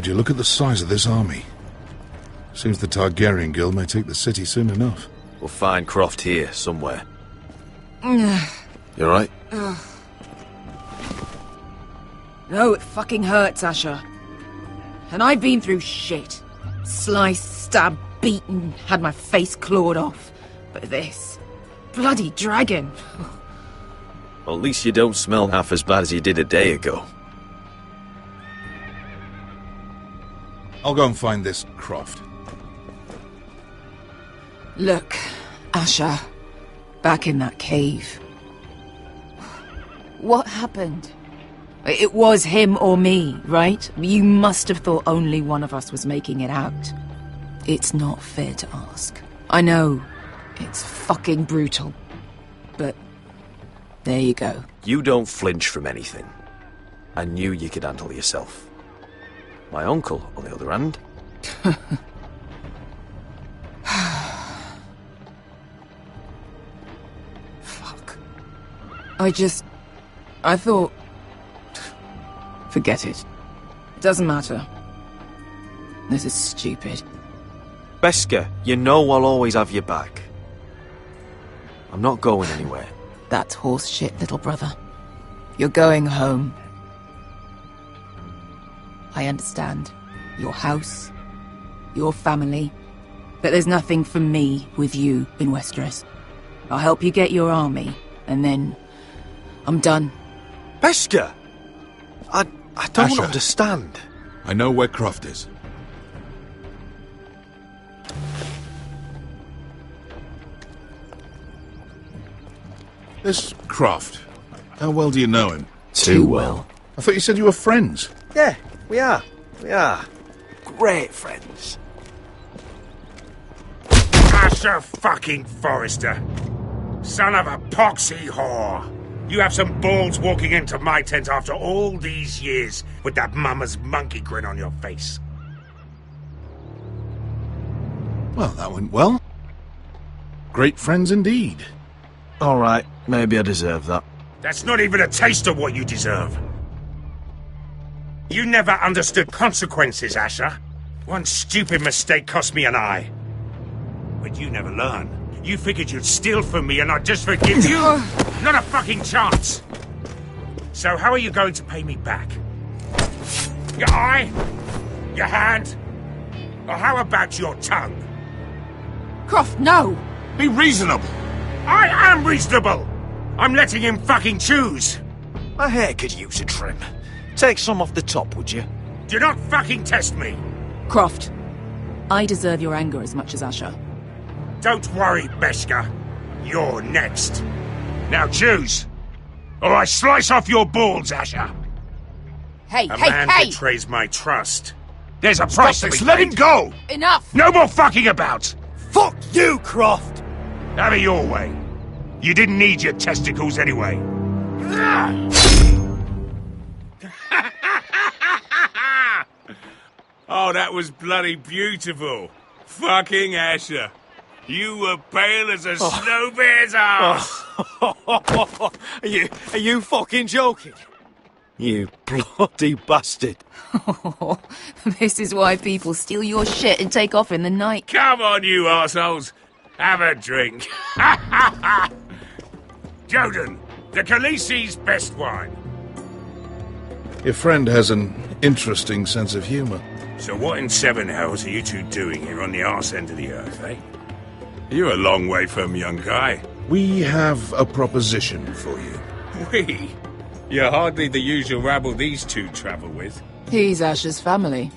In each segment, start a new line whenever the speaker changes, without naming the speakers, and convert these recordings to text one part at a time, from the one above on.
Would you look at the size of this army? Seems the Targaryen Guild may take the city soon enough.
We'll find Croft here, somewhere. You alright?
No, it fucking hurts, Asher. And I've been through shit. Sliced, stabbed, beaten, had my face clawed off. But this... bloody dragon.
Well, at least you don't smell half as bad as you did a day ago.
I'll go and find this Croft.
Look, Asher. Back in that cave. What happened? It was him or me, right? You must have thought only one of us was making it out. It's not fair to ask. I know. It's fucking brutal. But... there you go.
You don't flinch from anything. I knew you could handle yourself. My uncle, on the other hand...
Fuck. I thought... Forget it. Doesn't matter. This is stupid.
Beskha, you know I'll always have your back. I'm not going anywhere.
That's horse shit, little brother. You're going home. I understand. Your house, your family. But there's nothing for me with you in Westeros. I'll help you get your army, and then... I'm done.
Beskha! I don't
Asher.
understand.
I know where Croft is. This Croft, how well do you know him?
Too well.
I thought you said you were friends.
Yeah, we are. We are. Great friends.
Asher fucking Forrester. Son of a poxy whore. You have some balls walking into my tent after all these years with that mama's monkey grin on your face.
Well, that went well. Great friends indeed.
Alright, maybe I deserve that.
That's not even a taste of what you deserve. You never understood consequences, Asher. One stupid mistake cost me an eye. But you never learn. You figured you'd steal from me and I'd just forgive you? Not a fucking chance! So how are you going to pay me back? Your eye? Your hand? Or how about your tongue?
Croft, no!
Be reasonable.
I am reasonable! I'm letting him fucking choose!
My hair could use a trim. Take some off the top, would you?
Do not fucking test me!
Croft, I deserve your anger as much as Asher.
Don't worry, Beskha. You're next. Now choose, or I slice off your balls, Asher.
Hey,
A man betrays my trust. There's a price to be paid.
Let him go!
Enough!
No more fucking about!
Fuck you, Croft!
Have it your way. You didn't need your testicles anyway. Oh, that was bloody beautiful. Fucking Asher. You were pale as a snow bear's ass.
Are you fucking joking? You bloody bastard.
This is why people steal your shit and take off in the night.
Come on, you assholes. Have a drink. Joden, the Khaleesi's best wine.
Your friend has an interesting sense of humor.
So what in seven hells are you two doing here on the arse end of the earth, eh? You're a long way from, young guy.
We have a proposition for you.
We? You're hardly the usual rabble these two travel with.
He's Asher's family.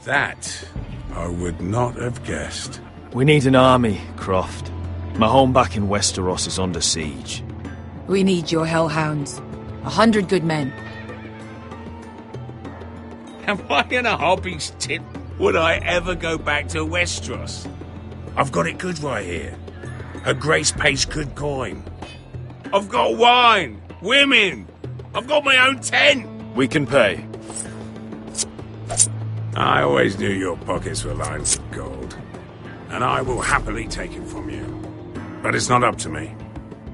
That I would not have guessed.
We need an army, Croft. My home back in Westeros is under siege.
We need your hellhounds. 100 good men.
Am I in a hobby's tit? Would I ever go back to Westeros? I've got it good right here. Her Grace pays good coin. I've got wine, women. I've got my own tent.
We can pay.
I always knew your pockets were lined with gold, and I will happily take it from you. But it's not up to me.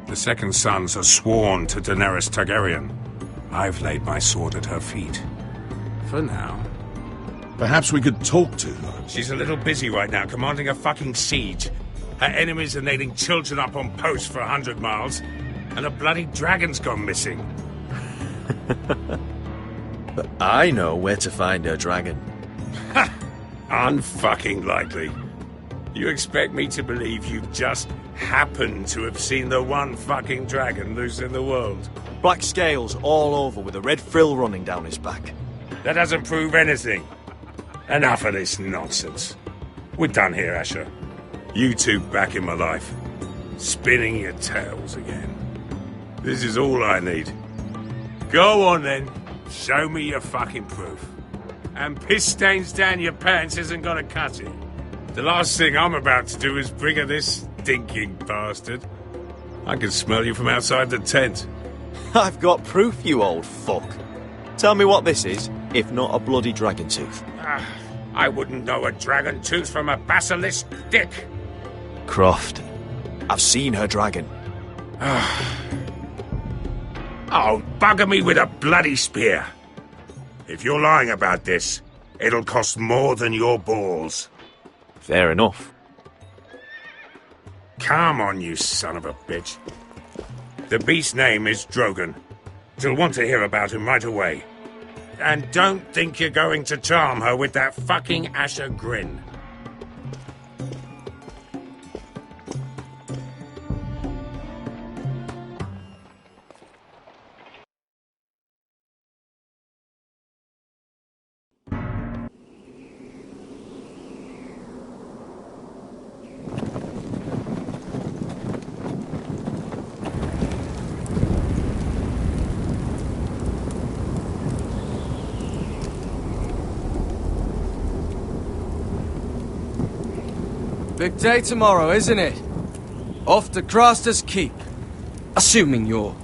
The second sons are sworn to Daenerys Targaryen. I've laid my sword at her feet. For now.
Perhaps we could talk to her.
She's a little busy right now, commanding a fucking siege. Her enemies are nailing children up on posts for 100 miles, and a bloody dragon's gone missing.
But I know where to find her dragon.
Ha! Unfucking likely. You expect me to believe you've just happened to have seen the one fucking dragon loose in the world?
Black scales all over with a red frill running down his back.
That doesn't prove anything. Enough of this nonsense. We're done here, Asher. You two back in my life. Spinning your tales again. This is all I need. Go on then. Show me your fucking proof. And piss stains down your pants isn't gonna cut it. The last thing I'm about to do is bring her this stinking bastard. I can smell you from outside the tent.
I've got proof, you old fuck. Tell me what this is, if not a bloody dragon tooth.
I wouldn't know a dragon tooth from a basilisk dick.
Croft, I've seen her dragon.
Oh, bugger me with a bloody spear. If you're lying about this, it'll cost more than your balls.
Fair enough.
Come on, you son of a bitch. The beast's name is Drogon. She'll want to hear about him right away. And don't think you're going to charm her with that fucking Asher grin.
Big day tomorrow, isn't it? Off to Craster's Keep. Assuming you're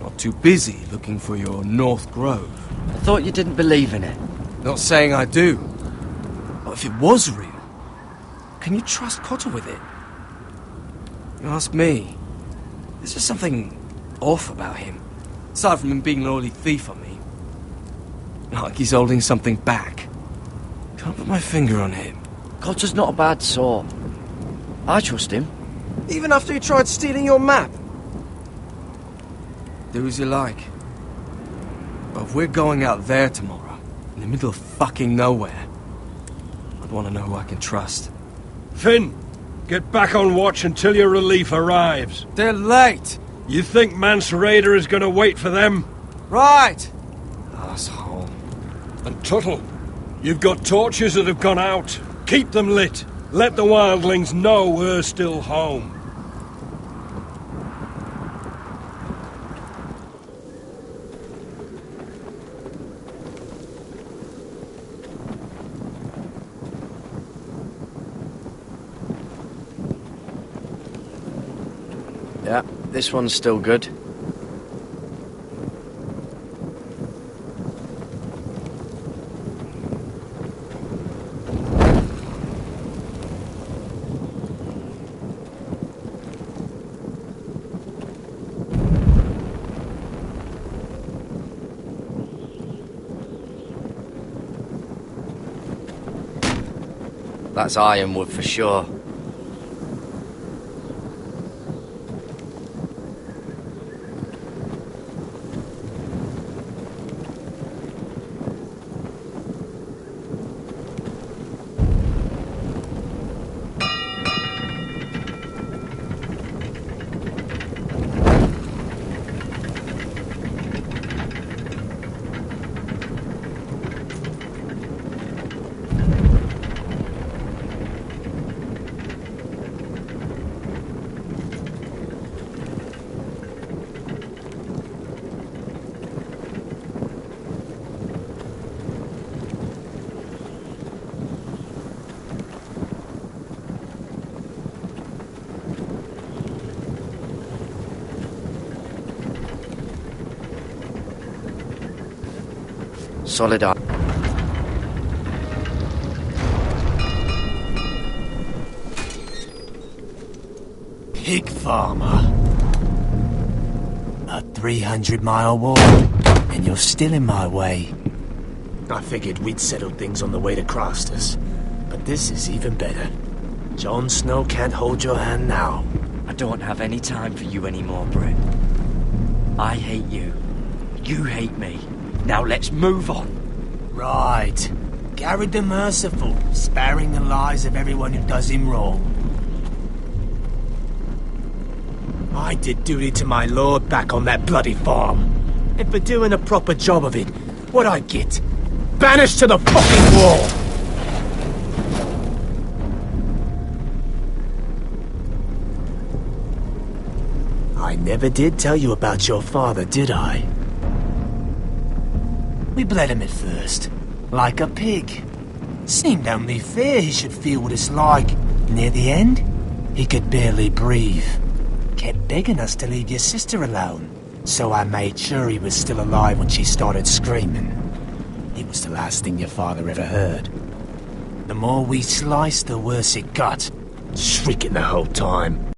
not too busy looking for your North Grove.
I thought you didn't believe in it.
Not saying I do. But if it was real, can you trust Cotter with it? You ask me, there's just something off about him. Aside from him being an oily thief on me. Like he's holding something back. Can't put my finger on him.
Cotter's not a bad sort. I trust him.
Even after he tried stealing your map? Do as you like. But if we're going out there tomorrow, in the middle of fucking nowhere, I'd want to know who I can trust.
Finn, get back on watch until your relief arrives.
They're late!
You think Mance Raider is going to wait for them?
Right! Asshole.
And Tuttle, you've got torches that have gone out. Keep them lit. Let the wildlings know we're still home.
Yeah, this one's still good. That's ironwood for sure. Solid iron.
Pig farmer. A 300-mile walk, and you're still in my way. I figured we'd settled things on the way to Crossters. But this is even better. Jon Snow can't hold your hand now.
I don't have any time for you anymore, Brett. I hate you. You hate me. Now let's move on.
Right. Garrett the Merciful, sparing the lives of everyone who does him wrong. I did duty to my lord back on that bloody farm. And for doing a proper job of it, what'd I get? Banished to the fucking wall! I never did tell you about your father, did I? We bled him at first, like a pig. Seemed only fair he should feel what it's like. Near the end, he could barely breathe. Kept begging us to leave your sister alone, so I made sure he was still alive when she started screaming. It was the last thing your father ever heard. The more we sliced, the worse it got. Shrieking the whole time.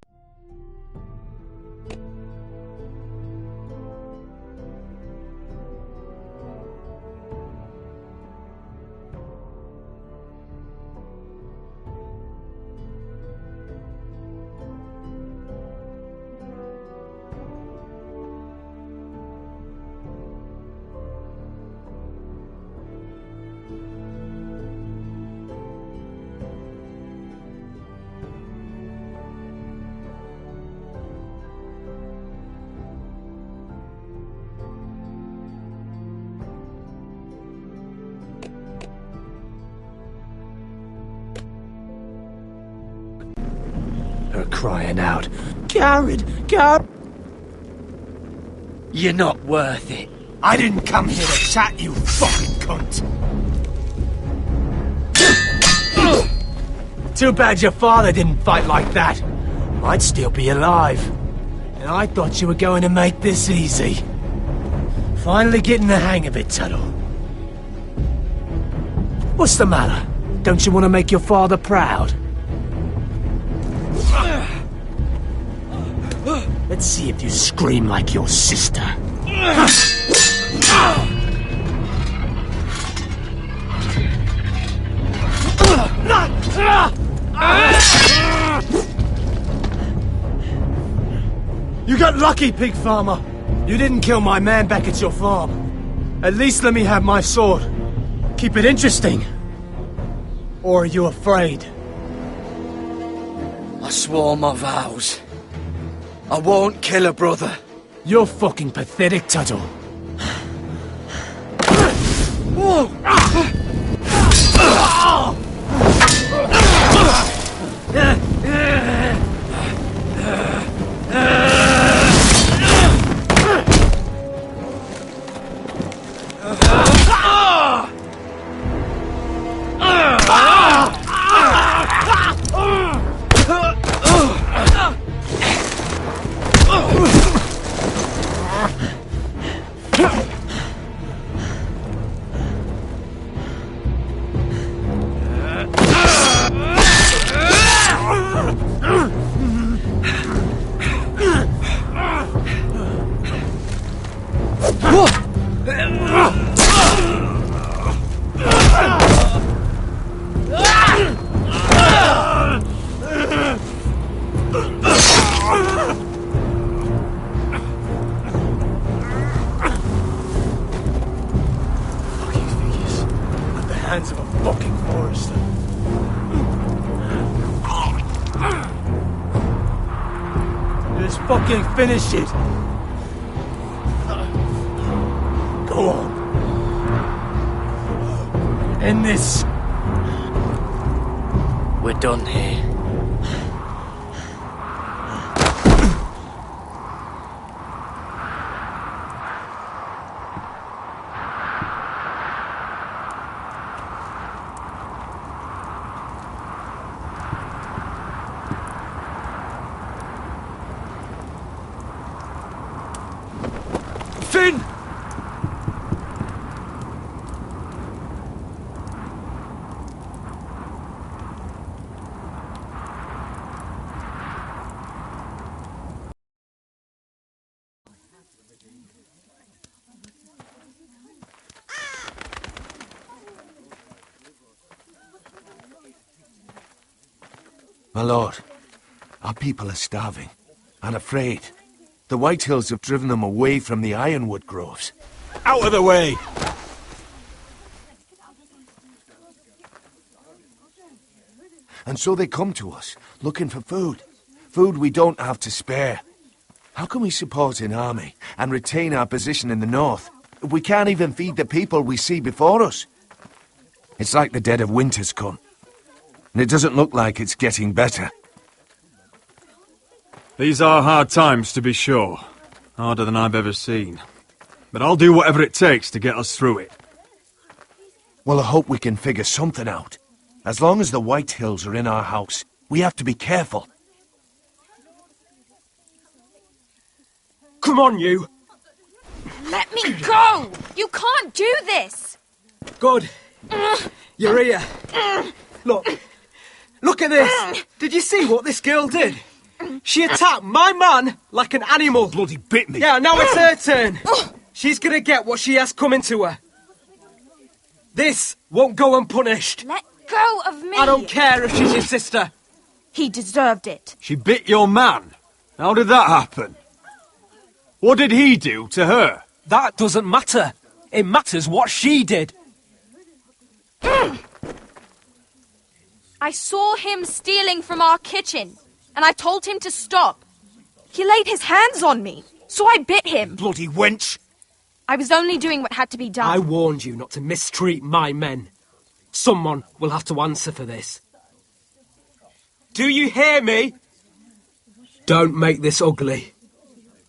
Her crying out, Garrett, Garrett!
You're not worth it.
I didn't come here to chat, you fucking cunt! Too bad your father didn't fight like that. I'd still be alive. And I thought you were going to make this easy. Finally getting the hang of it, Tuttle. What's the matter? Don't you want to make your father proud? Let's see if you scream like your sister. You got lucky, pig farmer. You didn't kill my man back at your farm. At least let me have my sword. Keep it interesting. Or are you afraid?
I swore my vows. I won't kill a brother.
You're fucking pathetic, Tuttle.
Whoa!
Hands of a fucking forester. Just fucking finish it. Go on. End this.
We're done here.
Finn!
My lord, our people are starving and afraid. The Whitehills have driven them away from the ironwood groves.
Out of the way!
And so they come to us, looking for food. Food we don't have to spare. How can we support an army and retain our position in the north if we can't even feed the people we see before us? It's like the dead of winter's come. And it doesn't look like it's getting better.
These are hard times, to be sure. Harder than I've ever seen. But I'll do whatever it takes to get us through it.
Well, I hope we can figure something out. As long as the Whitehills are in our house, we have to be careful.
Come on, you!
Let me go! You can't do this!
Good. You're here. Look at this! Did you see what this girl did? She attacked my man like an animal.
Bloody bit me.
Yeah, now it's her turn. She's gonna get what she has coming to her. This won't go unpunished.
Let go of me!
I don't care if she's your sister.
He deserved it.
She bit your man. How did that happen? What did he do to her?
That doesn't matter. It matters what she did.
I saw him stealing from our kitchen, and I told him to stop. He laid his hands on me, so I bit him.
Bloody wench!
I was only doing what had to be done.
I warned you not to mistreat my men. Someone will have to answer for this. Do you hear me? Don't make this ugly.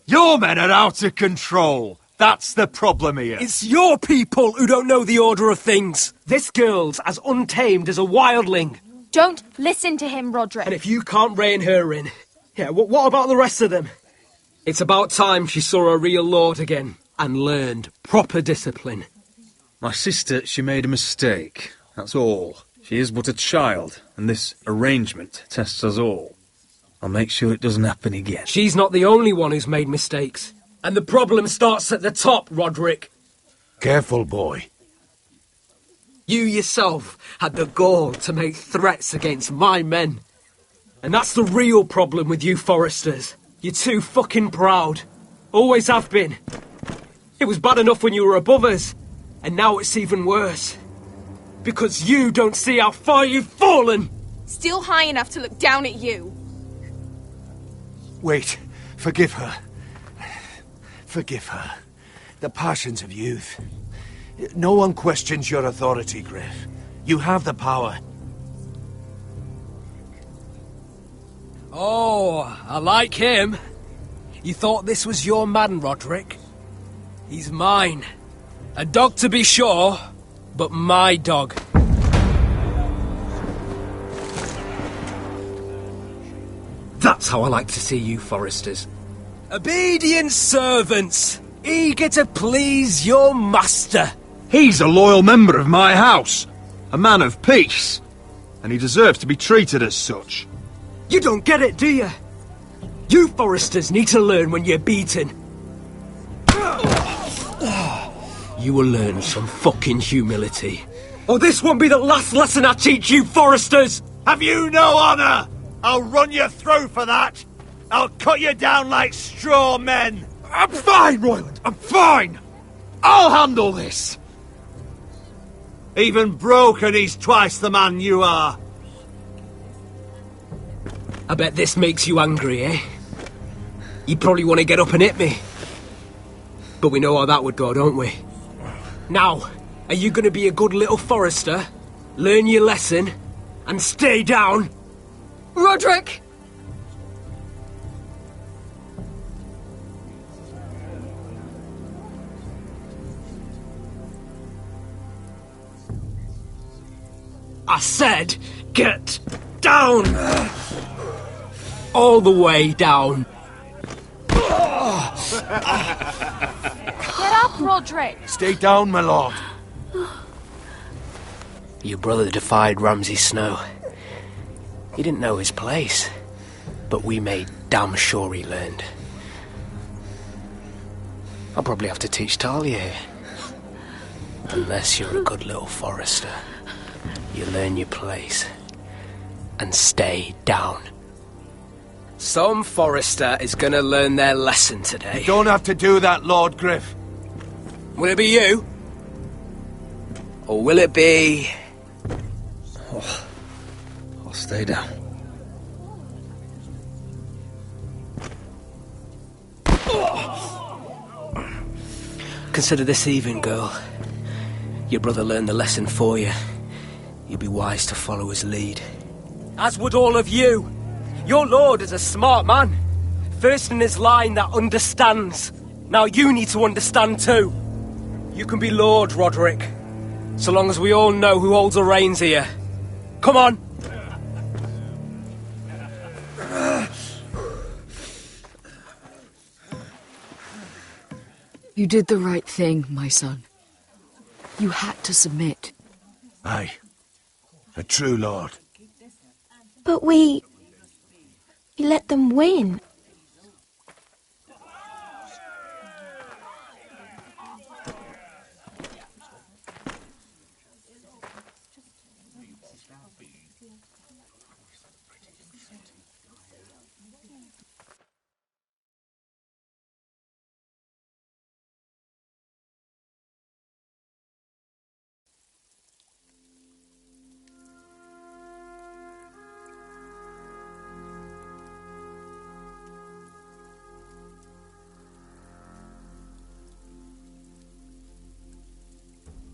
Your men are out of control. That's the problem here.
It's your people who don't know the order of things. This girl's as untamed as a wildling.
Don't listen to him, Roderick.
And if you can't rein her in, yeah, what about the rest of them? It's about time she saw a real lord again and learned proper discipline.
My sister, she made a mistake. That's all. She is but a child, and this arrangement tests us all. I'll make sure it doesn't happen again.
She's not the only one who's made mistakes. And the problem starts at the top, Roderick.
Careful, boy.
You yourself had the gall to make threats against my men. And that's the real problem with you Foresters. You're too fucking proud. Always have been. It was bad enough when you were above us. And now it's even worse. Because you don't see how far you've fallen.
Still high enough to look down at you.
Wait. Forgive her. Forgive her. The passions of youth. No one questions your authority, Griff. You have the power.
Oh, I like him. You thought this was your man, Roderick? He's mine. A dog to be sure, but my dog. That's how I like to see you, Foresters. Obedient servants, eager to please your master.
He's a loyal member of my house, a man of peace, and he deserves to be treated as such.
You don't get it, do you? You Foresters need to learn when you're beaten. You will learn some fucking humility. Or this won't be the last lesson I teach you, Foresters!
Have you no honour? I'll run you through for that! I'll cut you down like straw men!
I'm fine, Royland, I'm fine! I'll handle this!
Even broken, he's twice the man you are.
I bet this makes you angry, eh? You probably want to get up and hit me. But we know how that would go, don't we? Now, are you going to be a good little Forester, learn your lesson, and stay down?
Roderick!
I said, get down! All the way down.
Get up, Roderick!
Stay down, my lord.
Your brother defied Ramsay Snow. He didn't know his place, but we made damn sure he learned. I'll probably have to teach Talia here. Unless you're a good little Forester. You learn your place.
and stay down. Some Forester is gonna learn their lesson today.
You don't have to do that, Lord Griff.
Will it be you? Or will it be...
Oh, I'll stay down.
Consider this even, girl. Your brother learned the lesson for you. You'd be wise to follow his lead. As would all of you. Your lord is a smart man. First in his line that understands. Now you need to understand too. You can be Lord, Roderick. So long as we all know who holds the reins here. Come on!
You did the right thing, my son. You had to submit.
Aye. A true lord.
But we let them win.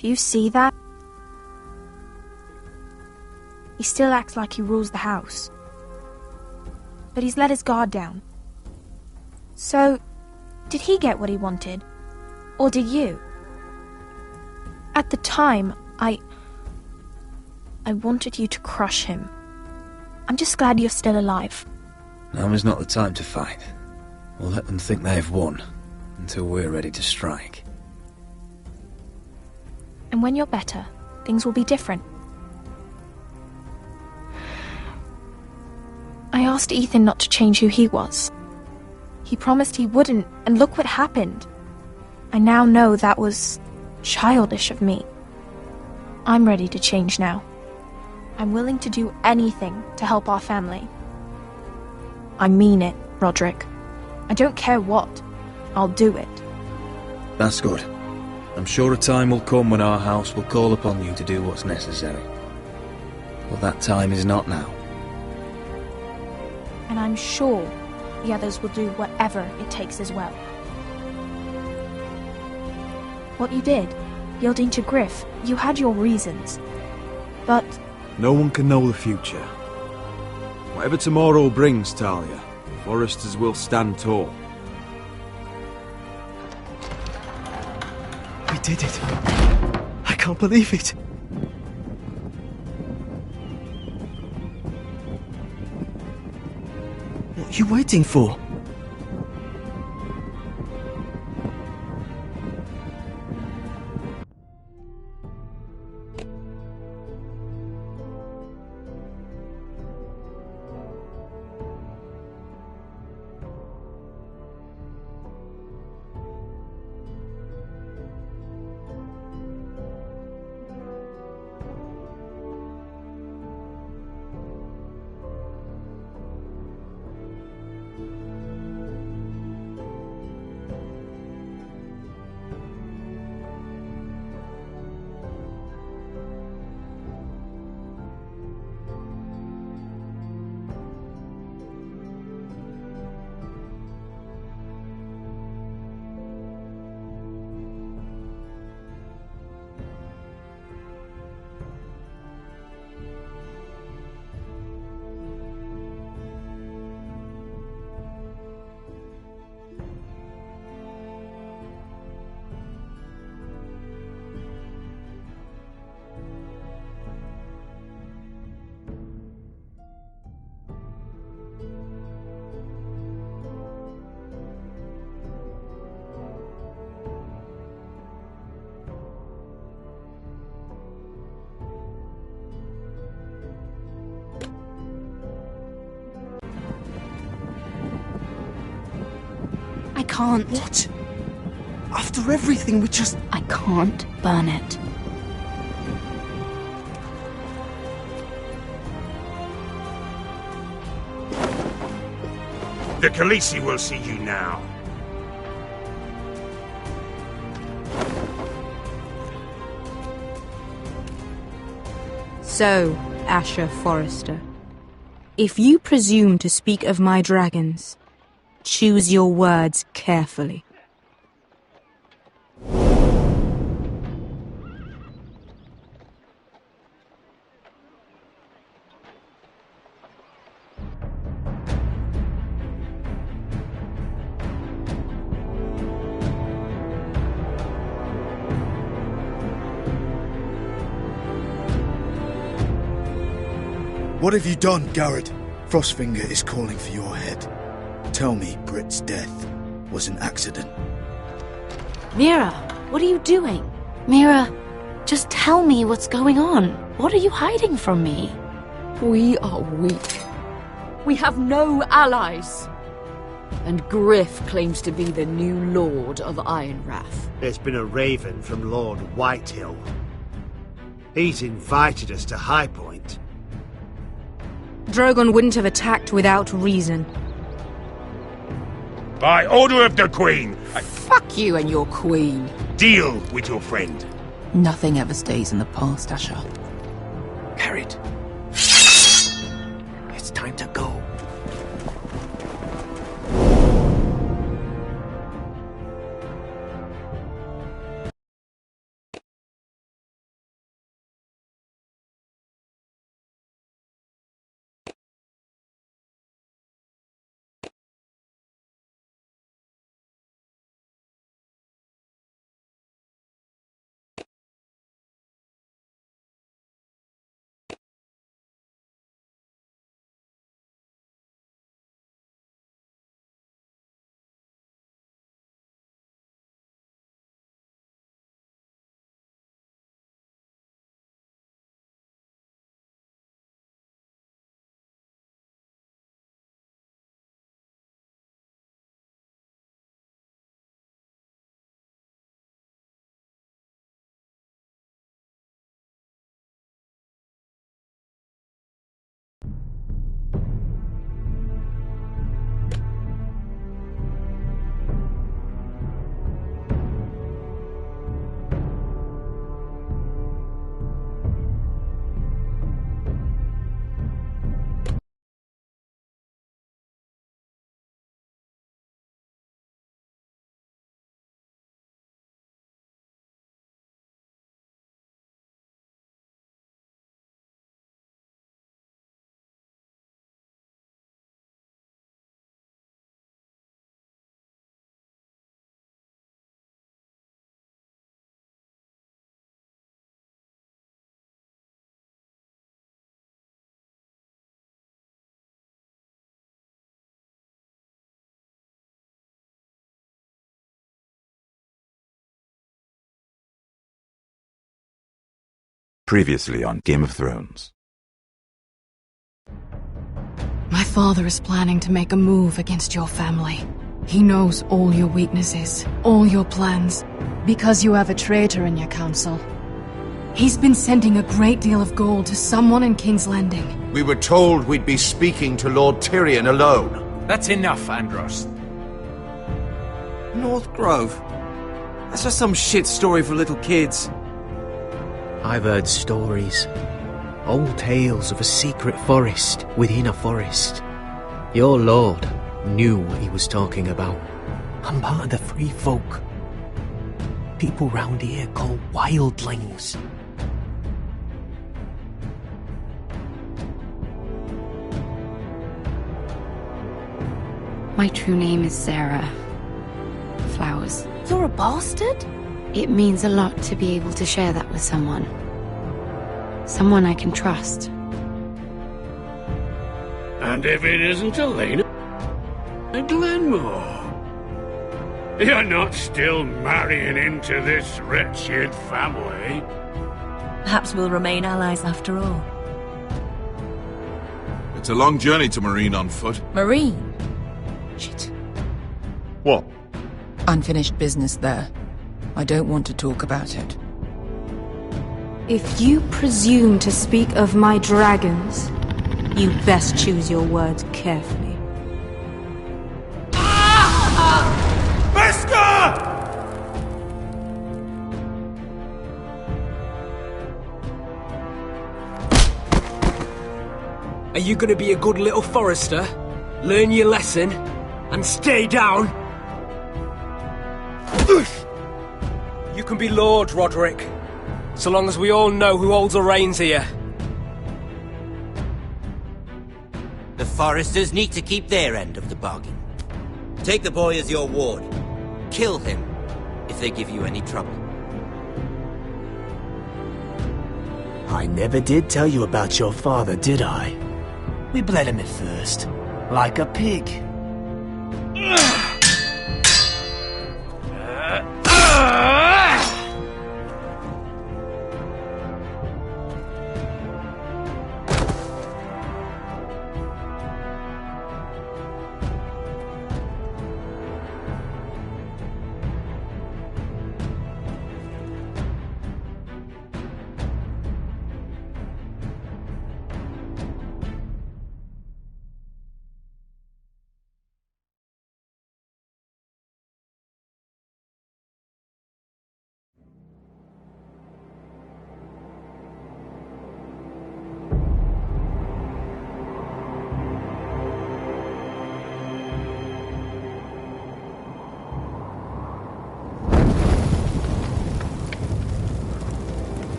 Do you see that? He still acts like he rules the house. But he's let his guard down. So, did he get what he wanted? Or did you? At the time, I wanted you to crush him. I'm just glad you're still alive.
Now is not the time to fight. We'll let them think they have won, until we're ready to strike.
And when you're better, things will be different. I asked Ethan not to change who he was. He promised he wouldn't, and look what happened. I now know that was childish of me. I'm ready to change now. I'm willing to do anything to help our family. I mean it, Roderick. I don't care what. I'll do it.
That's good. I'm sure a time will come when our house will call upon you to do what's necessary. But that time is not now.
And I'm sure the others will do whatever it takes as well. What you did, yielding to Griff, you had your reasons. But...
no one can know the future. Whatever tomorrow brings, Talia, Foresters will stand tall.
We did it. I can't believe it. What are you waiting for?
I can't.
What? After everything we just...
I can't burn it.
The Khaleesi will see you now.
So, Asher Forrester, if you presume to speak of my dragons, choose your words carefully.
What have you done, Garrett? Frostfinger is calling for your head. Tell me Britt's death was an accident.
Mira, what are you doing? Mira, just tell me what's going on. What are you hiding from me?
We are weak. We have no allies. And Griff claims to be the new Lord of Ironrath.
It's been a raven from Lord Whitehill. He's invited us to High Point.
Drogon wouldn't have attacked without reason.
By order of the Queen!
Fuck you and your queen.
Deal with your friend.
Nothing ever stays in the past, Asher.
Garrett. It's time to go.
Previously on Game of Thrones.
My father is planning to make a move against your family. He knows all your weaknesses, all your plans, because you have a traitor in your council. He's been sending a great deal of gold to someone in King's Landing.
We were told we'd be speaking to Lord Tyrion alone.
That's enough, Andros.
North Grove? That's just some shit story for little kids.
I've heard stories. Old tales of a secret forest within a forest. Your lord knew what he was talking about. I'm part of the free folk. People round here call wildlings.
My true name is Sarah Flowers.
You're a bastard?
It means a lot to be able to share that with someone. Someone I can trust.
And if it isn't Elena Glenmore, you're not still marrying into this wretched family.
Perhaps we'll remain allies after all.
It's a long journey to Marine on foot.
Marine? Shit.
What?
Unfinished business there. I don't want to talk about it.
If you presume to speak of my dragons, you best choose your words carefully.
Are you gonna be a good little Forrester? Learn your lesson? And stay down? You can be Lord, Roderick. So long as we all know who holds the reins here.
The Forresters need to keep their end of the bargain. Take the boy as your ward. Kill him if they give you any trouble.
I never did tell you about your father, did I? We bled him at first, like a pig.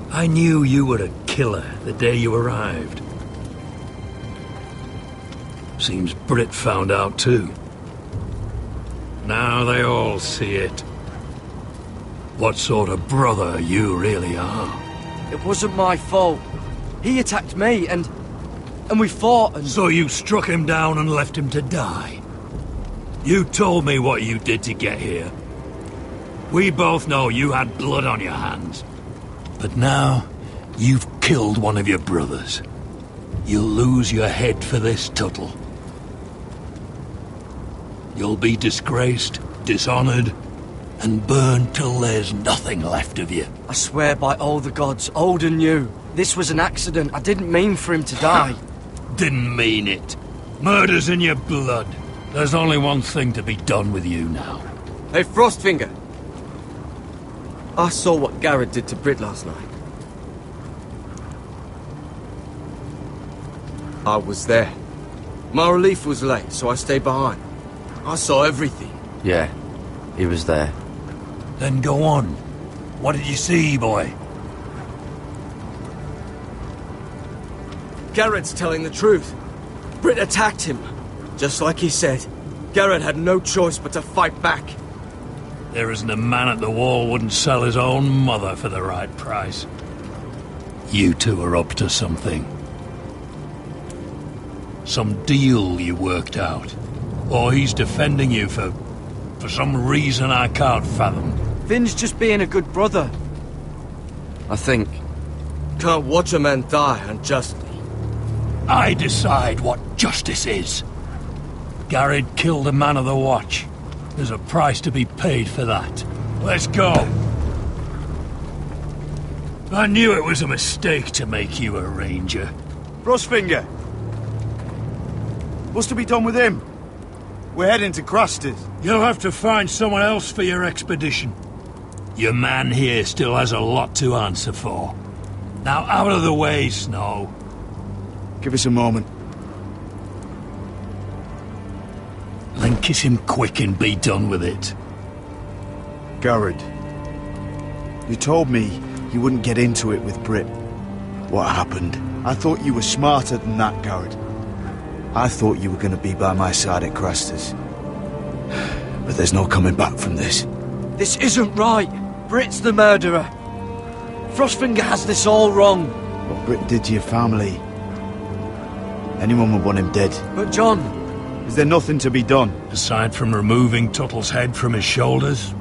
I knew you were a killer the day you arrived. Seems Britt found out too. Now they all see it. What sort of brother you really are.
It wasn't my fault. He attacked me and we fought and...
So you struck him down and left him to die? You told me what you did to get here. We both know you had blood on your hands. But now, you've killed one of your brothers. You'll lose your head for this, Tuttle. You'll be disgraced, dishonored, and burned till there's nothing left of you.
I swear by all the gods, old and new, this was an accident. I didn't mean for him to die.
Didn't mean it. Murder's in your blood. There's only one thing to be done with you now.
Hey, Frostfinger. I saw what Garrett did to Britt last night. I was there. My relief was late, so I stayed behind. I saw everything.
Yeah, he was there.
Then go on. What did you see, boy?
Garrett's telling the truth. Britt attacked him. Just like he said. Garrett had no choice but to fight back.
There isn't a man at the wall wouldn't sell his own mother for the right price. You two are up to something. Some deal you worked out. Or he's defending you for some reason I can't fathom.
Finn's just being a good brother. I think. Can't watch a man die unjustly.
I decide what justice is. Garrett killed a man of the watch. There's a price to be paid for that. Let's go. I knew it was a mistake to make you a ranger.
Frostfinger! What's to be done with him? We're heading to Craster's.
You'll have to find someone else for your expedition. Your man here still has a lot to answer for. Now out of the way, Snow.
Give us a moment.
Then kiss him quick and be done with it.
Garrett, you told me you wouldn't get into it with Britt. What happened? I thought you were smarter than that, Garrett. I thought you were going to be by my side at Craster's. But there's no coming back from this.
This isn't right. Britt's the murderer. Frostfinger has this all wrong.
What Britt did to your family... anyone would want him dead.
But John...
is there nothing to be done?
Aside from removing Tuttle's head from his shoulders?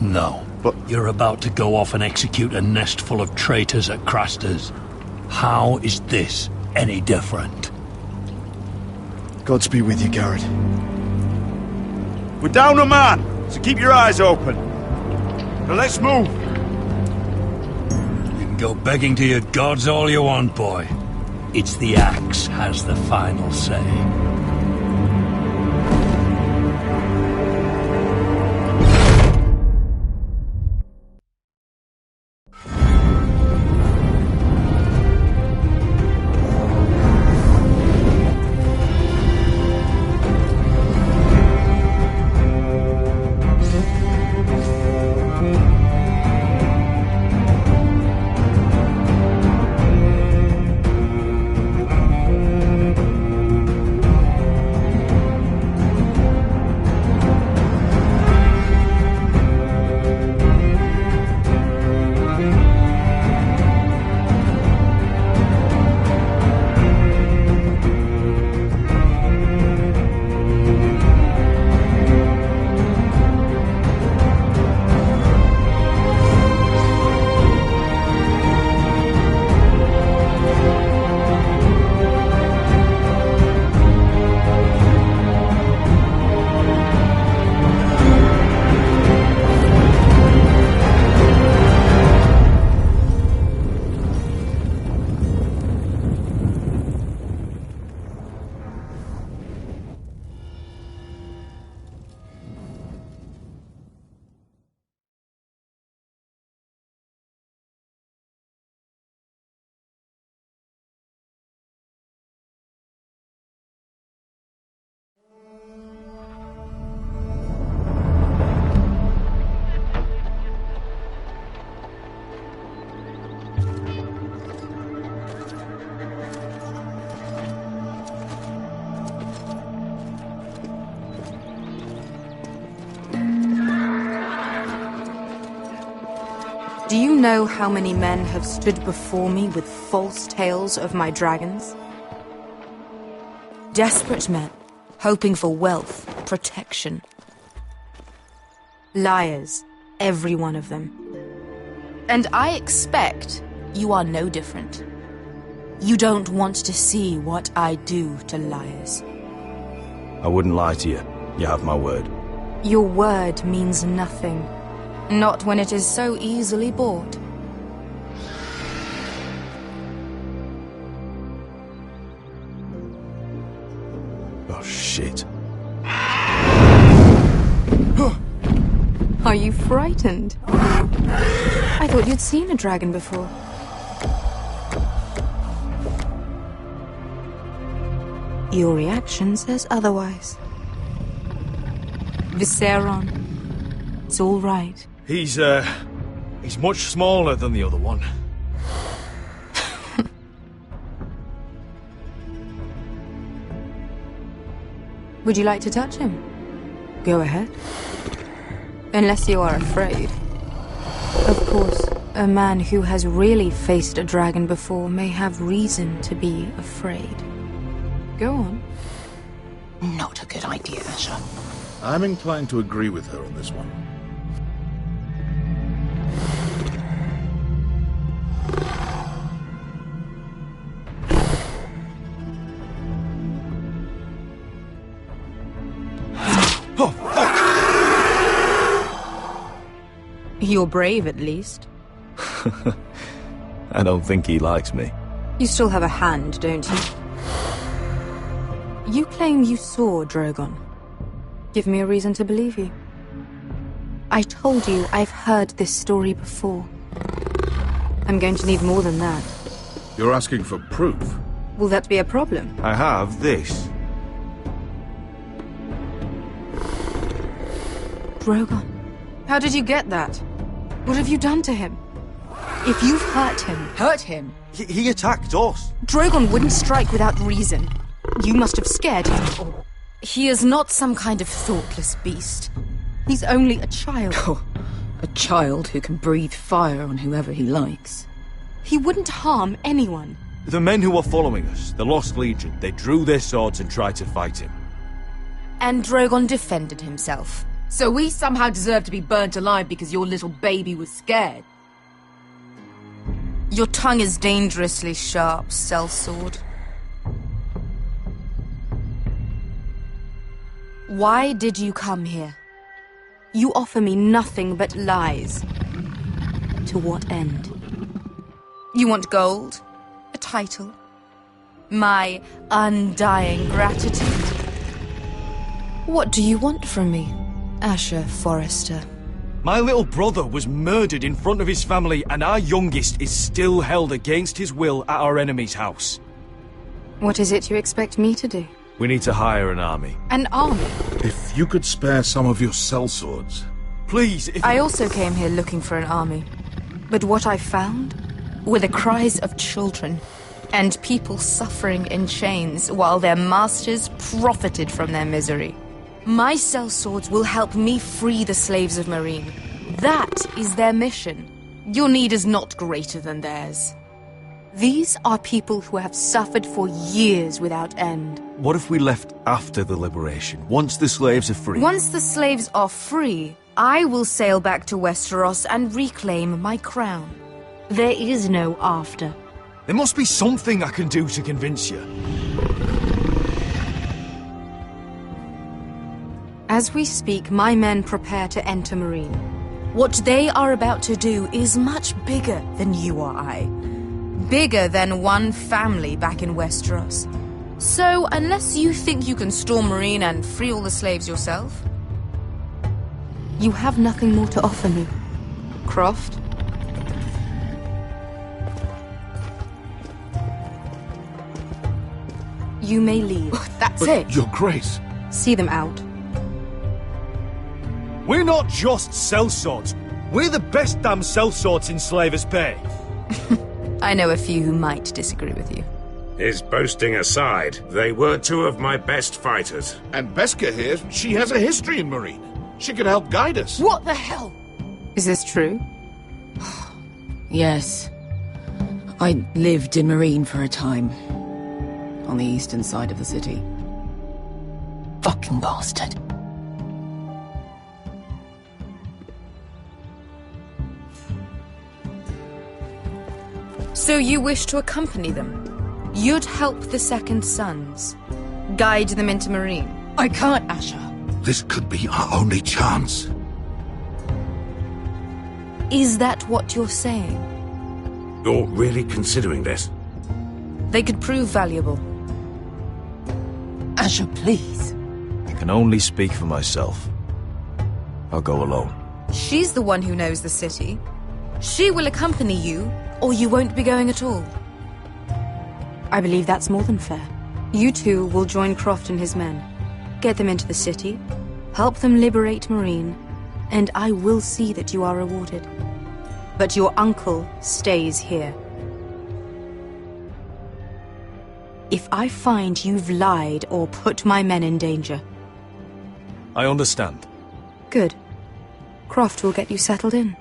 No.
But
you're about to go off and execute a nest full of traitors at Craster's. How is this any different?
Godspeed with you, Garrett. We're down a man, so keep your eyes open. Now let's move.
You can go begging to your gods all you want, boy. It's the axe has the final say.
Do you know how many men have stood before me with false tales of my dragons? Desperate men, hoping for wealth, protection. Liars, every one of them. And I expect you are no different. You don't want to see what I do to liars.
I wouldn't lie to you. You have my word.
Your word means nothing. Not when it is so easily bought.
Oh, shit.
Are you frightened? I thought you'd seen a dragon before. Your reaction says otherwise. Viseron. It's all right.
He's much smaller than the other one.
Would you like to touch him? Go ahead. Unless you are afraid. Of course, a man who has really faced a dragon before may have reason to be afraid. Go on.
Not a good idea, Asher.
I'm inclined to agree with her on this one.
You're brave, at least.
I don't think he likes me.
You still have a hand, don't you? You claim you saw Drogon. Give me a reason to believe you. I told you I've heard this story before. I'm going to need more than that.
You're asking for proof?
Will that be a problem?
I have this.
Drogon. How did you get that? What have you done to him? If you've hurt him.
He attacked us.
Drogon wouldn't strike without reason. You must have scared him. Or he is not some kind of thoughtless beast. He's only a child.
Oh, a child who can breathe fire on whoever he likes.
He wouldn't harm anyone.
The men who were following us, the Lost Legion, they drew their swords and tried to fight him.
And Drogon defended himself.
So we somehow deserve to be burnt alive because your little baby was scared?
Your tongue is dangerously sharp, sellsword. Why did you come here? You offer me nothing but lies. To what end? You want gold? A title? My undying gratitude. What do you want from me, Asher Forrester?
My little brother was murdered in front of his family, and our youngest is still held against his will at our enemy's house.
What is it you expect me to do?
We need to hire an army.
An army?
If you could spare some of your sellswords.
Please, if...
I also came here looking for an army. But what I found were the cries of children and people suffering in chains while their masters profited from their misery. My sellswords will help me free the slaves of Marine. That is their mission. Your need is not greater than theirs. These are people who have suffered for years without end.
What if we left after the liberation, once the slaves are free?
Once the slaves are free, I will sail back to Westeros and reclaim my crown. There is no after.
There must be something I can do to convince you.
As we speak, my men prepare to enter Marine. What they are about to do is much bigger than you or I. Bigger than one family back in Westeros. So, unless you think you can storm Marine and free all the slaves yourself, you have nothing more to offer me, Croft. You may leave.
That's it.
Your Grace.
See them out.
We're not just sellswords. We're the best damn sellswords in Slavers' Bay.
I know a few who might disagree with you.
His boasting aside, they were two of my best fighters.
And Beska here, she has a history in Marine. She could help guide us.
What the hell?
Is this true?
Yes. I lived in Marine for a time. On the eastern side of the city. Fucking bastard.
So you wish to accompany them? You'd help the Second Sons? Guide them into Marine?
I can't, Asher.
This could be our only chance.
Is that what you're saying?
You're really considering this?
They could prove valuable.
Asher, please.
I can only speak for myself. I'll go alone.
She's the one who knows the city. She will accompany you, or you won't be going at all. I believe that's more than fair. You two will join Croft and his men. Get them into the city, help them liberate Marine, and I will see that you are rewarded. But your uncle stays here. If I find you've lied or put my men in danger...
I understand.
Good. Croft will get you settled in.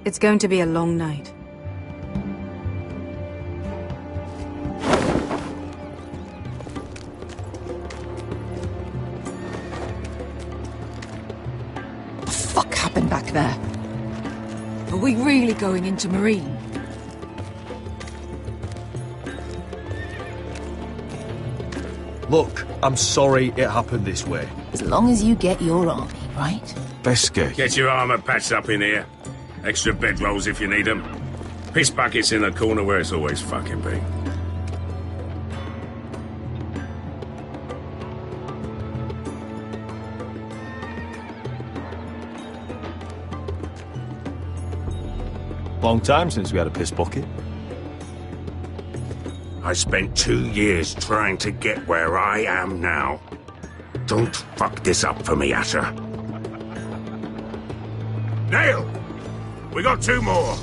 It's going to be a long night.
What the fuck happened back there? Are we really going into Marine?
Look, I'm sorry it happened this way.
As long as you get your army, right?
Beska.
Get your armor patched up in here. Extra bedrolls if you need them. Piss buckets in the corner where it's always fucking been.
Long time since we had a piss bucket.
I spent 2 years trying to get where I am now. Don't fuck this up for me, Asher. Nail! We got 2 more.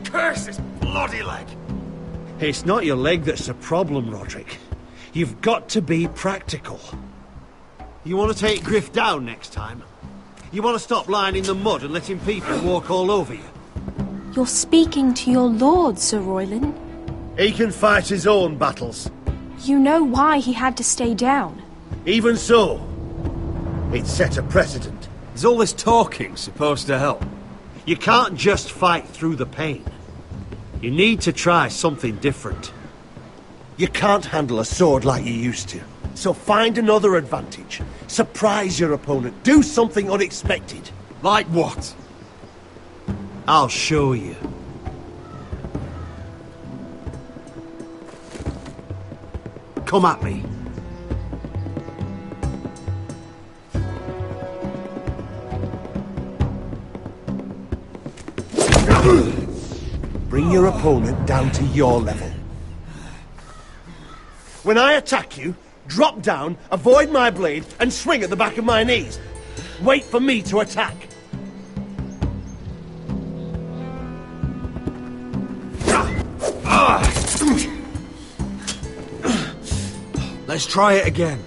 Curse this bloody leg! It's not your leg that's the problem, Roderick. You've got to be practical. You want to take Griff down next time? You want to stop lying in the mud and letting people walk all over you?
You're speaking to your lord, Sir Royland.
He can fight his own battles.
You know why he had to stay down.
Even so, it set a precedent.
Is all this talking supposed to help?
You can't just fight through the pain. You need to try something different. You can't handle a sword like you used to. So find another advantage. Surprise your opponent. Do something unexpected.
Like what?
I'll show you. Come at me. Bring your opponent down to your level. When I attack you, drop down, avoid my blade, and swing at the back of my knees. Wait for me to attack.
Let's try it again.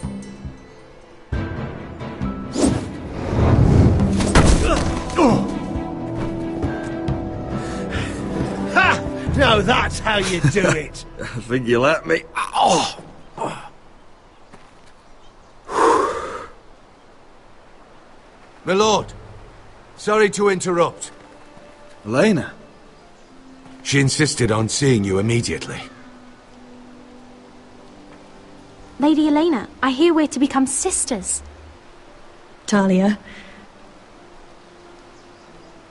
Ha! Now that's how you do it.
I think you let me. Oh!
My lord, sorry to interrupt.
Elena?
She insisted on seeing you immediately.
Lady Elena, I hear we're to become sisters.
Talia.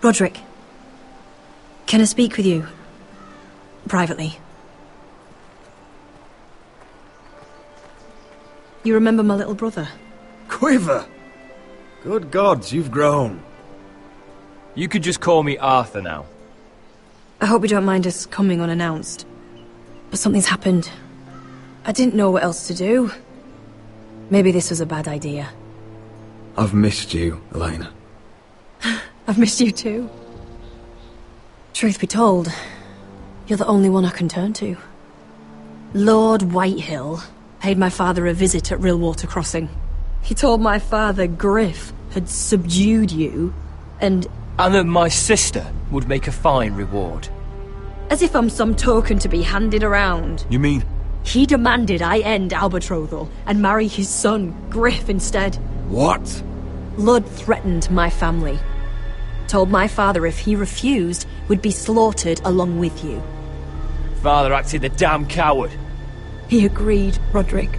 Roderick. Can I speak with you? Privately. You remember my little brother?
Quiver! Good gods, you've grown.
You could just call me Arthur now.
I hope you don't mind us coming unannounced. But something's happened. I didn't know what else to do. Maybe this was a bad idea.
I've missed you, Elena.
I've missed you too. Truth be told, you're the only one I can turn to. Lord Whitehill paid my father a visit at Rillwater Crossing. He told my father Griff had subdued you, and
that my sister would make a fine reward.
as if I'm some token to be handed around.
You mean?
He demanded I end our betrothal and marry his son, Griff, instead.
What?
Lud threatened my family. Told my father if he refused, we'd be slaughtered along with you.
Father acted the damn coward.
He agreed, Roderick.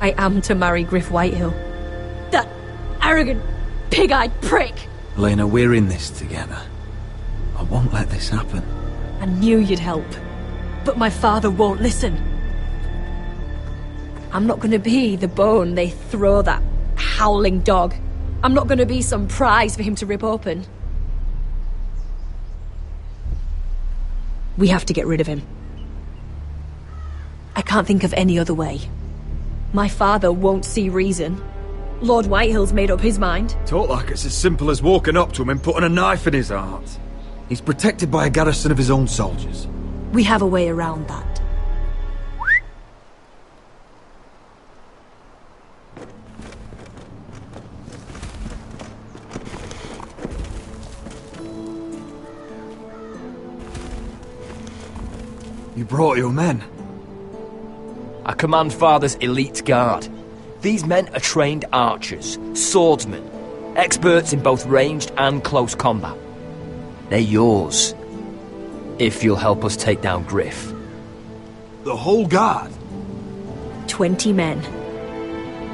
I am to marry Griff Whitehill. That arrogant, pig-eyed prick!
Elena, we're in this together. I won't let this happen.
I knew you'd help. But my father won't listen. I'm not gonna be the bone they throw that howling dog. I'm not gonna be some prize for him to rip open. We have to get rid of him. I can't think of any other way. My father won't see reason. Lord Whitehill's made up his mind.
Talk like it's as simple as walking up to him and putting a knife in his heart. He's protected by a garrison of his own soldiers.
We have a way around that.
You brought your men.
I command Father's elite guard. These men are trained archers, swordsmen, experts in both ranged and close combat. They're yours, if you'll help us take down Griff.
The whole guard?
20 men.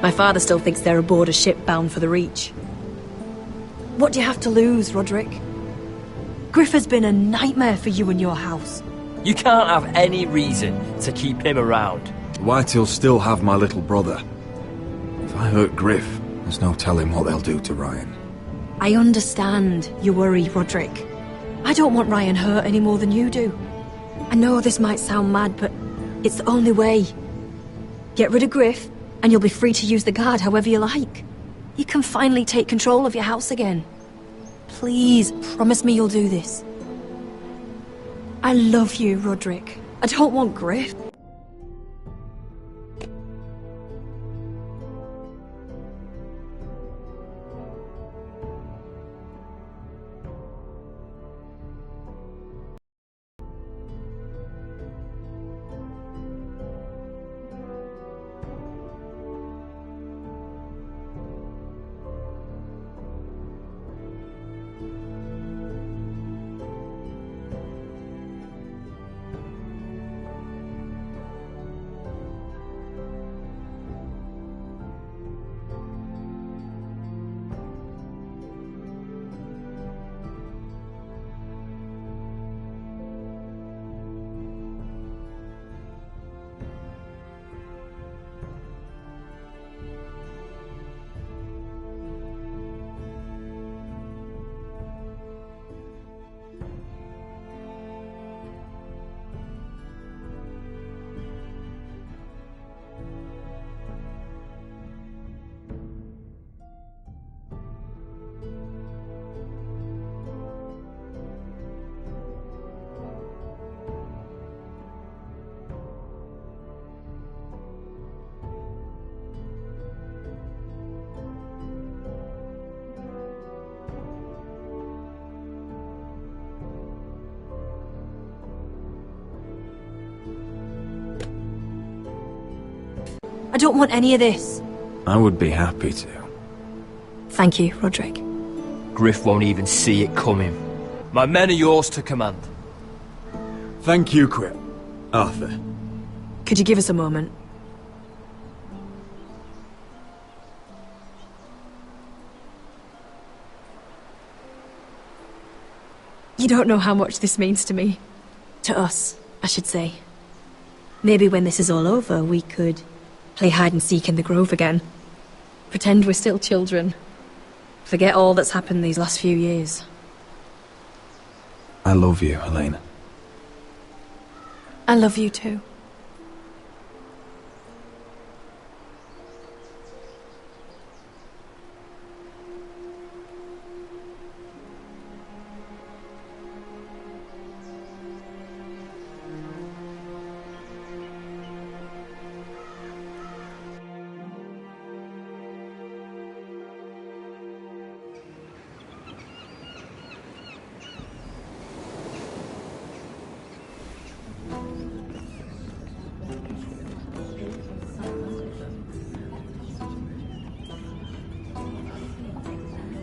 My father still thinks they're aboard a ship bound for the Reach. What do you have to lose, Roderick? Griff has been a nightmare for you and your house.
You can't have any reason to keep him around.
Whitehill'll still have my little brother. If I hurt Griff, there's no telling what they'll do to Ryan.
I understand your worry, Roderick. I don't want Ryan hurt any more than you do. I know this might sound mad, but it's the only way. Get rid of Griff, and you'll be free to use the guard however you like. You can finally take control of your house again. Please, promise me you'll do this. I love you, Roderick. I don't want Griff. I don't want any of this.
I would be happy to.
Thank you, Roderick.
Griff won't even see it coming. My men are yours to command.
Thank you, Quip. Arthur.
Could you give us a moment? You don't know how much this means to me. To us, I should say. Maybe when this is all over, we could play hide and seek in the grove again. Pretend we're still children. Forget all that's happened these last few years.
I love you, Helena.
I love you too.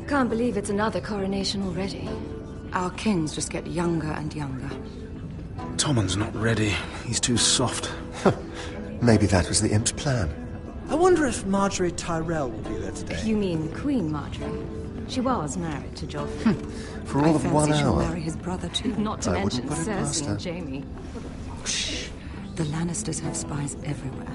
Can't believe it's another coronation already. Our kings just get younger and younger.
Tommen's not ready. He's too soft.
Maybe that was the imp's plan.
I wonder if Marjorie Tyrell will be there today.
You mean Queen Marjorie? She was married to Joffrey.
For all of 1
she'll
hour.
marry his brother too. Not to
I
mention
wouldn't put it past
Cersei
her.
and Jaime. Shh. The Lannisters have spies everywhere.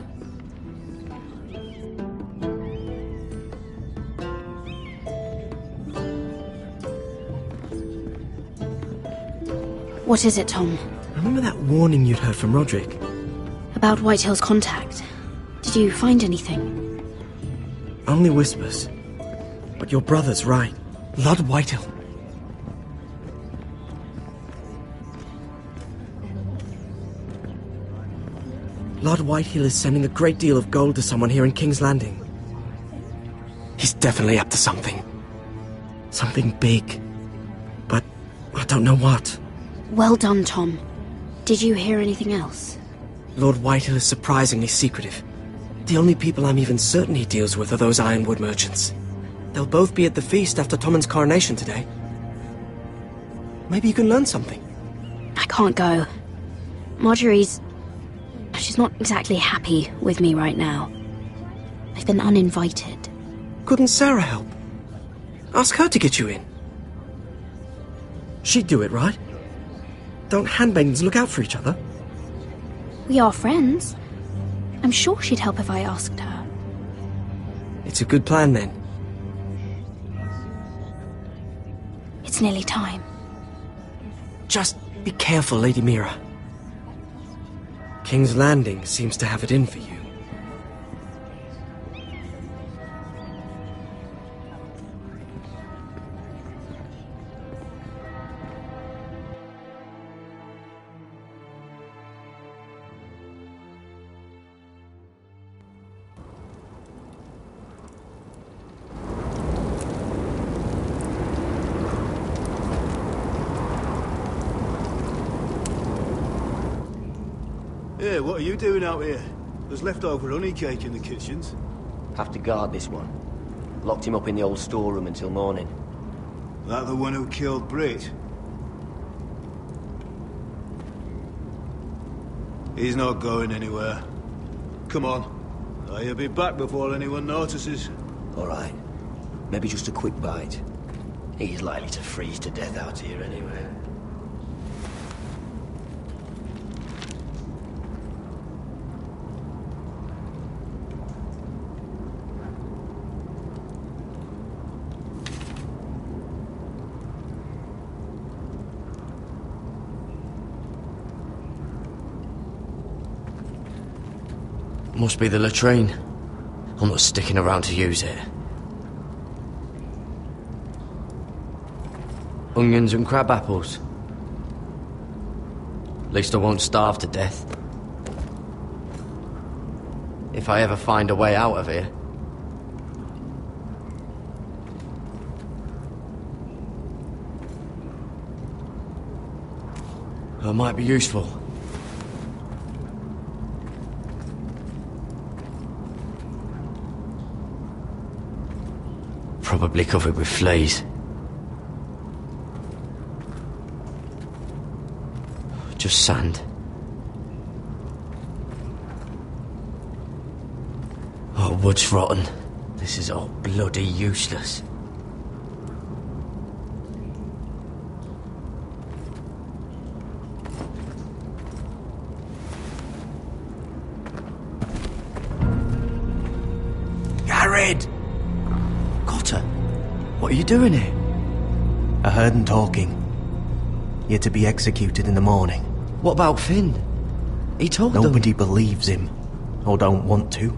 What is it, Tom?
Remember that warning you'd heard from Roderick?
About Whitehill's contact. Did you find anything?
Only whispers. But your brother's right. Lord Whitehill. Lord Whitehill is sending a great deal of gold to someone here in King's Landing. He's definitely up to something. Something big. But I don't know what.
Well done, Tom. Did you hear anything else?
Lord Whitehill is surprisingly secretive. The only people I'm even certain he deals with are those ironwood merchants. They'll both be at the feast after Tommen's coronation today. Maybe you can learn something.
I can't go. She's not exactly happy with me right now. I've been uninvited.
Couldn't Sarah help? Ask her to get you in. She'd do it, right? Don't handmaidens look out for each other?
We are friends. I'm sure she'd help if I asked her.
It's a good plan, then.
It's nearly time.
Just be careful, Lady Mira. King's Landing seems to have it in for you.
Hey, what are you doing out here? There's leftover honey cake in the kitchens.
Have to guard this one. Locked him up in the old storeroom until morning.
That the one who killed Brit? He's not going anywhere. Come on. He'll be back before anyone notices.
All right. Maybe just a quick bite. He's likely to freeze to death out here anyway.
Must be the latrine. I'm not sticking around to use it. Onions and crab apples. At least I won't starve to death. If I ever find a way out of here. That might be useful. probably covered with fleas. Just sand. Oh, wood's rotten. This is all bloody useless.
Garrett!
Cotter, what are you doing here?
I heard him talking. You're to be executed in the morning.
What about Finn? He told them.
Nobody believes him, or don't want to.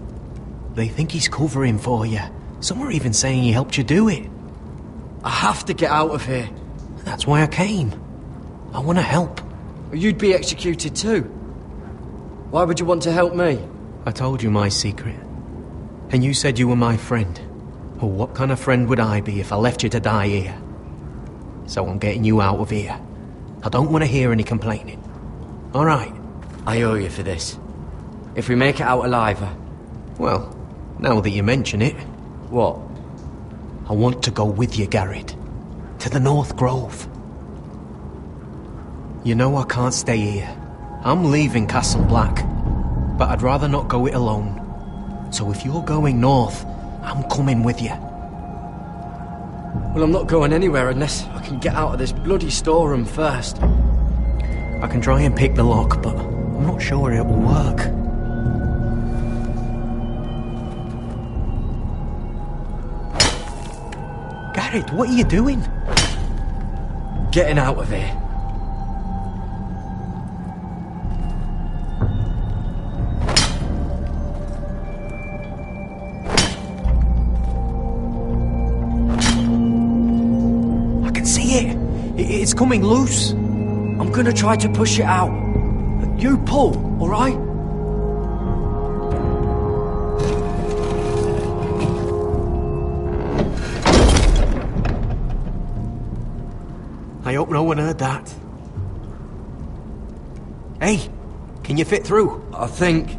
They think he's covering for you. Some are even saying he helped you do it.
I have to get out of here.
That's why I came. I want to help.
You'd be executed too. Why would you want to help me?
I told you my secret. And you said you were my friend. Well, what kind of friend would I be if I left you to die here? So I'm getting you out of here. I don't want to hear any complaining. All right?
I owe you for this. If we make it out alive...
Well, now that you mention it...
What?
I want to go with you, Garrett. To the North Grove. You know I can't stay here. I'm leaving Castle Black. But I'd rather not go it alone. So if you're going north, I'm coming with you.
Well, I'm not going anywhere unless I can get out of this bloody storeroom first.
I can try and pick the lock, but I'm not sure it will work. Garrett, what are you doing?
Getting out of here.
I can see it. It's coming loose.
I'm gonna try to push it out. You pull, all right?
I hope no one heard that. Hey, can you fit through?
I think.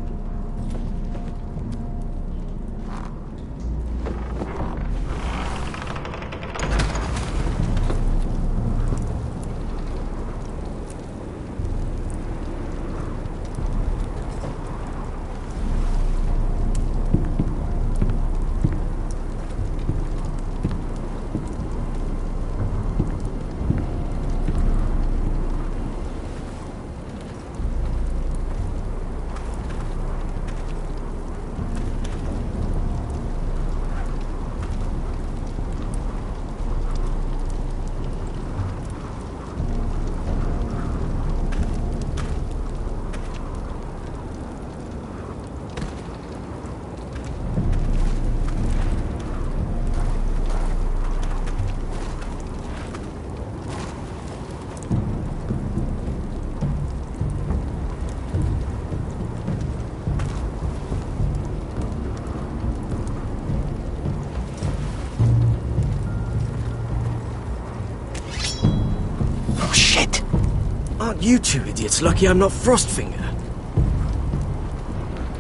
Aren't you two idiots lucky I'm not Frostfinger?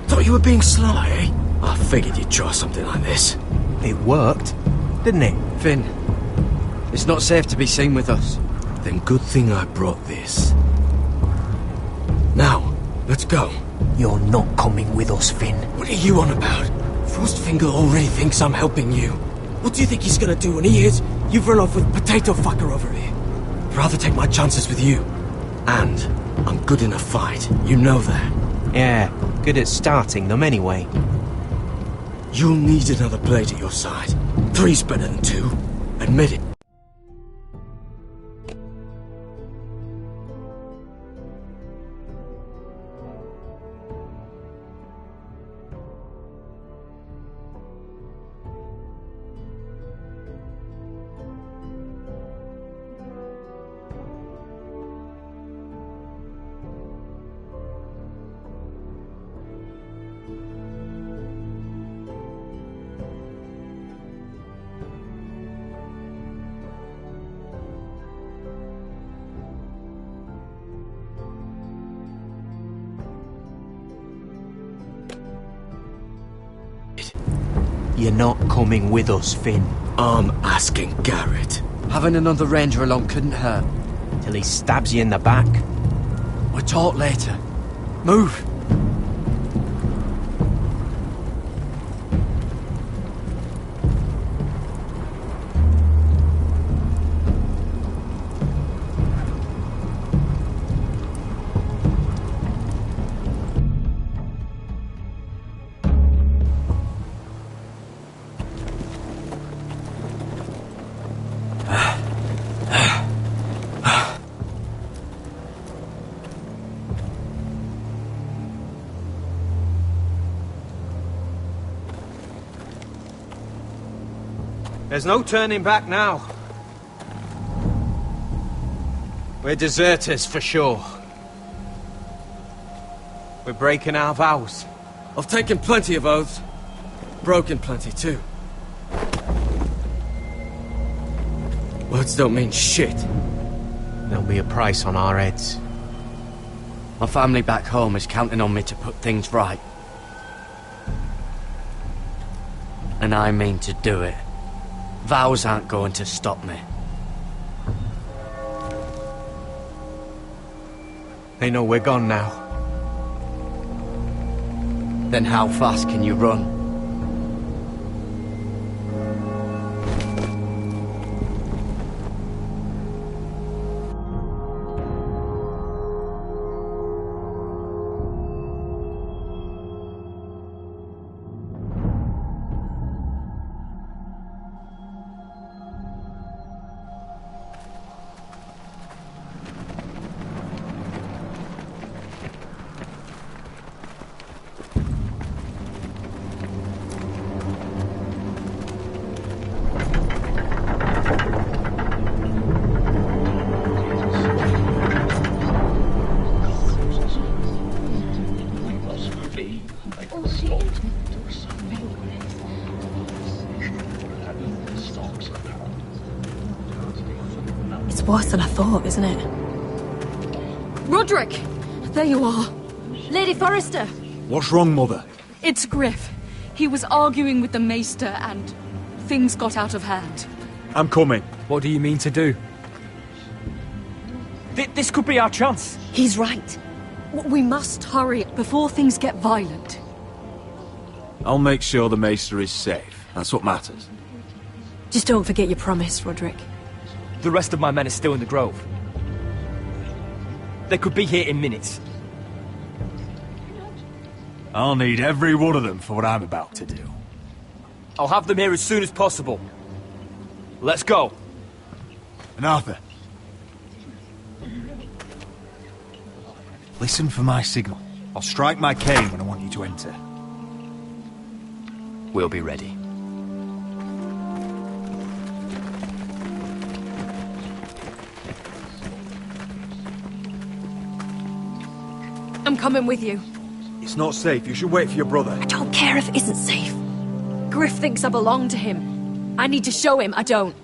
Thought you were being sly, eh? I figured you'd try something like this.
It worked, didn't it?
Finn, it's not safe to be seen with us.
Then good thing I brought this.
Now, let's go.
You're not coming with us, Finn.
What are you on about? Frostfinger already thinks I'm helping you. What do you think he's gonna do when he hears you've run off with Potato Fucker over here? I'd rather take my chances with you. And I'm good in a fight. You know that.
Yeah, good at starting them anyway.
You'll need another blade at your side. 3's better than 2. Admit it.
You're not coming with us, Finn. I'm asking Garrett.
Having another ranger along couldn't hurt.
Till he stabs you in the back.
We'll talk later. Move!
There's no turning back now. We're deserters for sure. We're breaking our vows. I've taken plenty of oaths. Broken plenty too. Words don't mean shit.
There'll be a price on our heads. My family back home is counting on me to put things right. And I mean to do it. Vows aren't going to stop me.
They know we're gone now.
Then how fast can you run?
It's worse than I thought, isn't it?
Roderick! There you are. Lady Forrester!
What's wrong, Mother?
It's Griff. He was arguing with the Maester and things got out of hand.
I'm coming.
What do you mean to do? This could be our chance.
He's right. We must hurry before things get violent.
I'll make sure the Maester is safe. That's what matters.
Just don't forget your promise, Roderick.
The rest of my men are still in the grove. They could be here in minutes.
I'll need every one of them for what I'm about to do.
I'll have them here as soon as possible. Let's go.
And Arthur, listen for my signal. I'll strike my cane when I want you to enter.
We'll be ready.
I'm coming with you.
It's not safe. You should wait for your brother.
I don't care if it isn't safe. Griff thinks I belong to him. I need to show him I don't.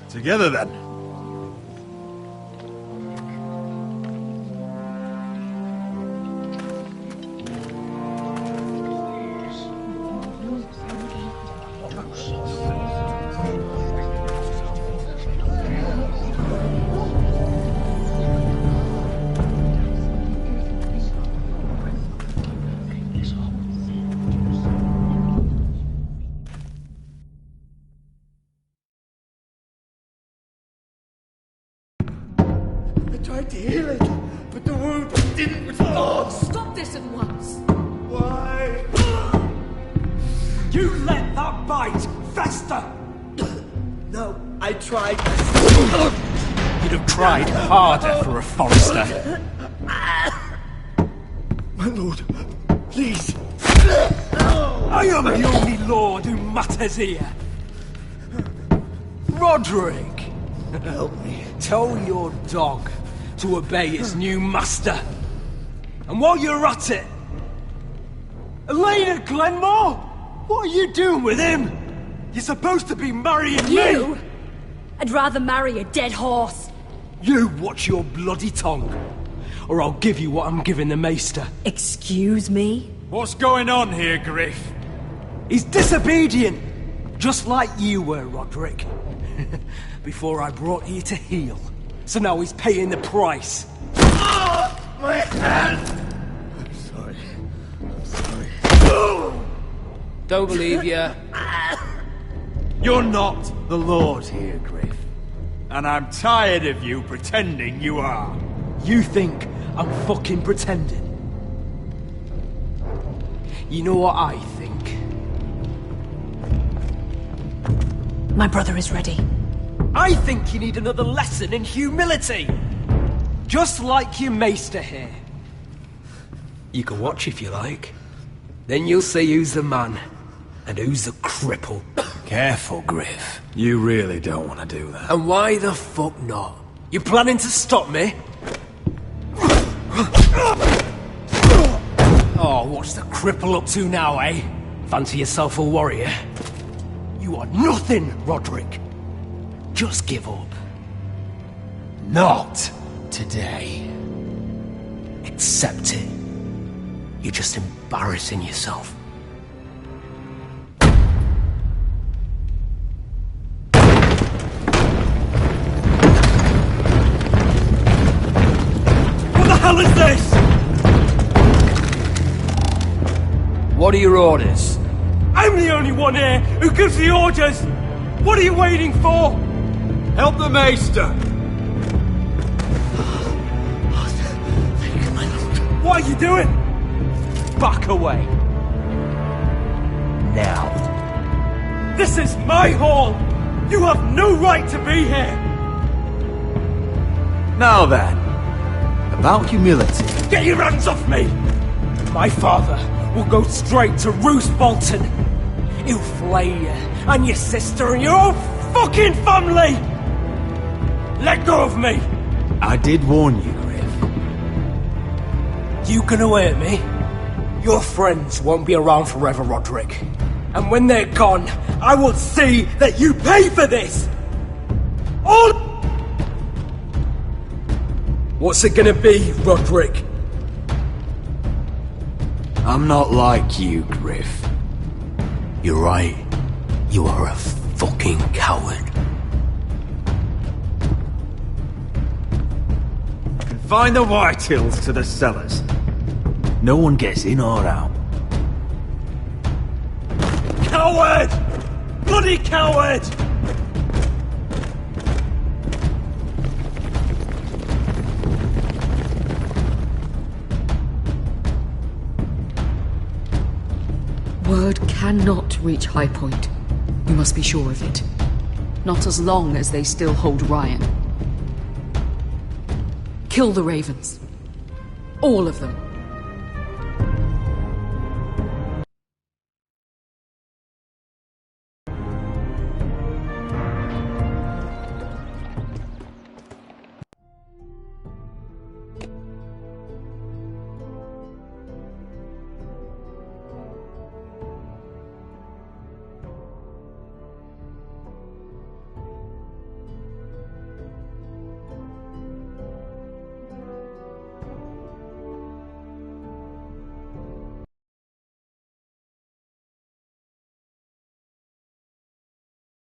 Together, then.
Tried to heal it, but the wound didn't respond.
Lord, stop this at once.
Why?
You let that bite fester!
No, I tried.
You'd have tried harder for a Forrester.
My lord, please.
I am the only lord who matters here. Roderick!
Help me.
Tell your dog to obey its new master. And while you're at it, Elena Glenmore, what are you doing with him? You're supposed to be marrying
You?
me.
I'd rather marry a dead horse.
You watch your bloody tongue, or I'll give you what I'm giving the Maester.
Excuse me?
What's going on here, Griff? He's disobedient.
Just like you were, Roderick. Before I brought you to heel. So now he's paying the price.
My hand! I'm sorry. I'm sorry.
Don't believe ya.
You're not the Lord here, Griff. And I'm tired of you pretending you are.
You think I'm fucking pretending? You know what I think?
My brother is ready.
I think you need another lesson in humility. Just like your maester here. You can watch if you like. Then you'll see who's the man and who's the cripple.
Careful, Griff. You really don't want to do that.
And why the fuck not? You planning to stop me? Oh, what's the cripple up to now, eh? Fancy yourself a warrior? You are nothing, Roderick. Just give up.
Not today.
Accept it. You're just embarrassing yourself. What the hell is this?
What are your orders?
I'm the only one here who gives the orders! What are you waiting for?
Help the Maester!
What are you doing? Back away.
Now.
This is my hall! You have no right to be here!
Now then, about humility.
Get your hands off me! My father will go straight to Roose Bolton. He'll flay you, and your sister, and your whole fucking family! Let go of me!
I did warn you, Griff.
You gonna hurt me? Your friends won't be around forever, Roderick. And when they're gone, I will see that you pay for this! All... What's it gonna be, Roderick?
I'm not like you, Griff.
You're right. You are a fucking coward.
Confine the Whitehills to the cellars. No one gets in or out.
Coward! Bloody coward!
Word cannot reach High Point. You must be sure of it. Not as long as they still hold Ryan. Kill the Ravens. All of them.